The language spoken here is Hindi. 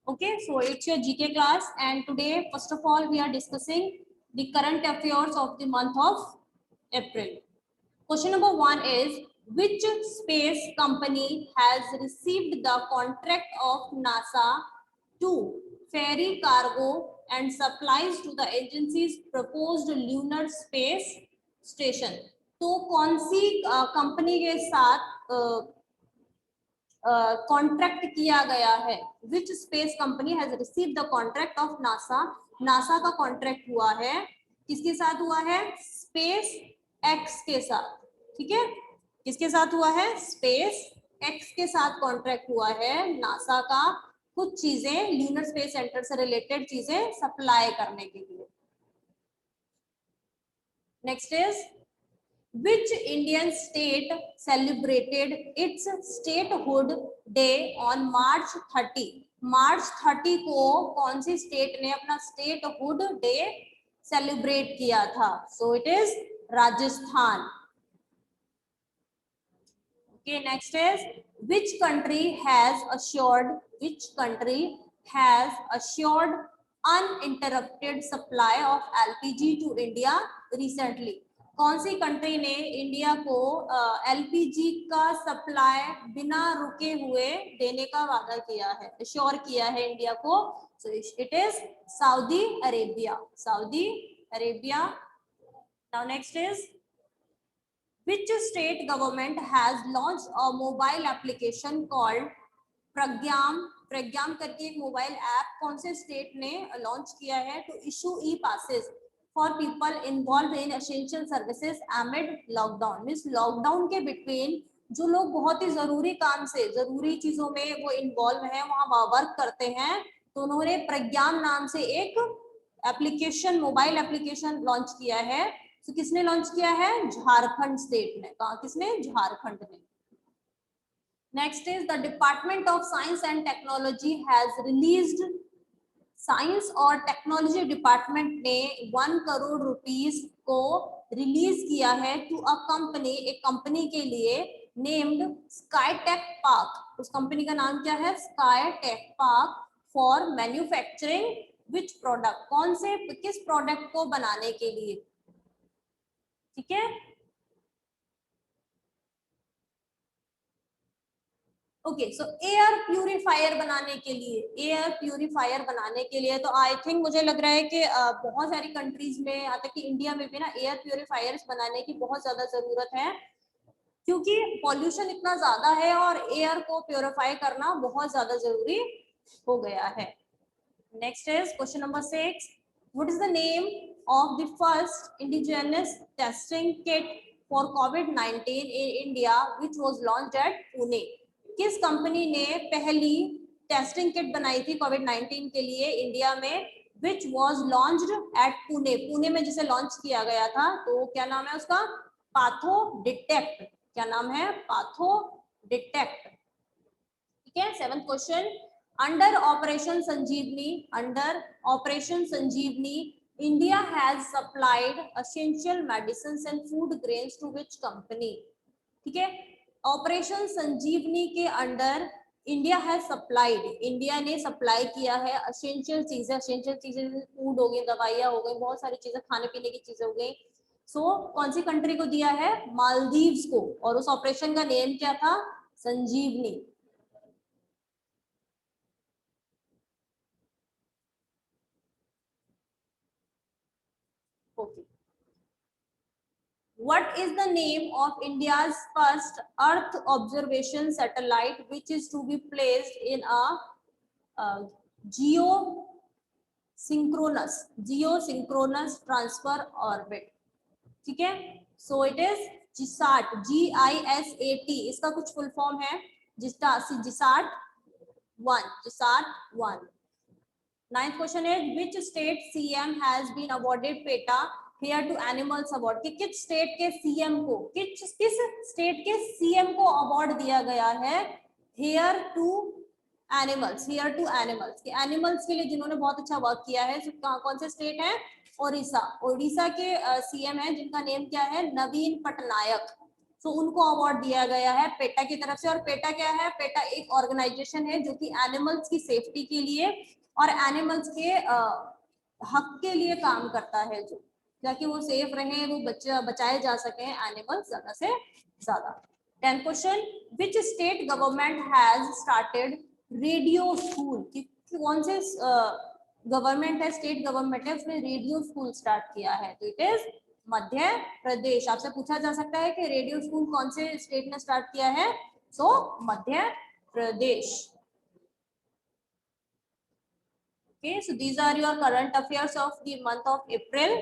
Okay, so it's your GK class, and today, first of all, we are discussing the current affairs of the month of April. Question number 1 is, which space company has received the contract of NASA to ferry cargo and supplies to the agency's proposed lunar space station? तो कौन सी कंपनी के साथ कॉन्ट्रैक्ट किया गया है? Which space company has receive the contract of NASA? NASA का कॉन्ट्रैक्ट हुआ है, किसके साथ हुआ है? स्पेस एक्स के साथ। ठीक है, किसके साथ हुआ है? स्पेस एक्स के साथ कॉन्ट्रैक्ट हुआ है नासा का, कुछ चीजें ल्यूनर स्पेस सेंटर से रिलेटेड चीजें सप्लाई करने के लिए। Next is, which Indian state celebrated its statehood day on March 30? March 30 को कौन सी स्टेट ने अपना स्टेटहुड डे सेलिब्रेट किया था? So it is Rajasthan. Okay, next is, which country has assured uninterrupted supply of LPG to India recently? कौन सी कंट्री ने इंडिया को एलपीजी का सप्लाई बिना रुके हुए देने का वादा किया है, अश्योर किया है इंडिया को? So it is Saudi Arabia. Saudi Arabia. Now next is, which state government has launched a mobile application called Pragyam? Pragyam करके एक मोबाइल ऐप कौन से स्टेट ने लॉन्च किया है to issue e passes for people involve in essential services amid lockdown? Means lockdown के बिटवीन जो लोग बहुत ही जरूरी काम से, जरूरी चीजों में वो इन्वॉल्व हैं, वहां वर्क करते हैं, तो उन्होंने प्रज्ञाम नाम से एक एप्लीकेशन, मोबाइल एप्लीकेशन लॉन्च किया है। तो किसने लॉन्च किया है? झारखंड स्टेट ने। कहा किसने? झारखंड ने। Next is, the department of science and technology has released, science और टेक्नोलॉजी डिपार्टमेंट ने 1 करोड़ रुपीस को रिलीज किया है टू अ कंपनी, एक कंपनी के लिए, नेम्ड स्काईटेक पार्क। उस कंपनी का नाम क्या है? Skytech park, for manufacturing which product? कौन से, किस प्रोडक्ट को बनाने के लिए? ठीक है, ओके। सो एयर प्यूरिफायर बनाने के लिए, एयर प्यूरिफायर बनाने के लिए तो आई थिंक मुझे लग रहा है कि बहुत सारी कंट्रीज में, यहाँ तक कि इंडिया में भी ना, एयर प्यूरिफायर्स बनाने की बहुत ज्यादा जरूरत है, क्योंकि पॉल्यूशन इतना ज्यादा है और एयर को प्यूरिफाई करना बहुत ज्यादा जरूरी हो गया है। Next is question number 6, what is the name of the first indigenous testing kit for कोविड-19 in India which was launched at Pune? किस कंपनी ने पहली टेस्टिंग किट बनाई थी कोविड-19 के लिए इंडिया में, which was launched at Pune? Pune में जिसे लॉन्च किया गया था, तो क्या नाम है उसका? PathoDetect. क्या नाम है? PathoDetect. ठीक है। 7th question, under operation Sanjeevani, under operation Sanjeevani India has supplied essential medicine and food grains to which company? ठीक है, ऑपरेशन संजीवनी के अंडर इंडिया है सप्लाइड, इंडिया ने सप्लाई किया है एसेंशियल चीजें, एसेंशियल चीजें फूड हो गई, दवाइयां हो गई, बहुत सारी चीजें, खाने पीने की चीजें हो गई। सो कौन सी कंट्री को दिया है? मालदीव्स को। और उस ऑपरेशन का नेम क्या था? संजीवनी। Okay. What is the name of India's first Earth observation satellite, which is to be placed in a geosynchronous transfer orbit? ठीक है, so it is GISAT, GISAT, इसका कुछ फुल फॉर्म है, GISAT 1, GISAT 1. 9th question is, which state CM has been awarded PETA hero to animals award? कि किस स्टेट के सीएम को, किस स्टेट के सीएम को अवार्ड दिया गया है hero to animals, hero to animals के, एनिमल्स के लिए जिन्होंने बहुत अच्छा वर्क किया है? कौन से स्टेट है? ओडिशा। ओडिशा के सीएम है जिनका नेम क्या है? नवीन पटनायक। तो उनको अवार्ड दिया गया है पेटा की तरफ से। और पेटा क्या है? पेटा एक ऑर्गेनाइजेशन है जो कि एनिमल्स की सेफ्टी के लिए और एनिमल्स के हक के लिए काम करता है, जो ताकि वो सेफ रहे, वो बचाए जा सके एनिमल्स ज्यादा से ज्यादा। 10th question, which state government has started radio school? कौन से गवर्नमेंट है, स्टेट गवर्नमेंट है, उसने रेडियो स्कूल स्टार्ट किया है? तो इट इज मध्य प्रदेश। आपसे पूछा जा सकता है कि रेडियो स्कूल कौन से स्टेट ने स्टार्ट किया है? सो Madhya Pradesh. Okay, so these are your current affairs of the month of April.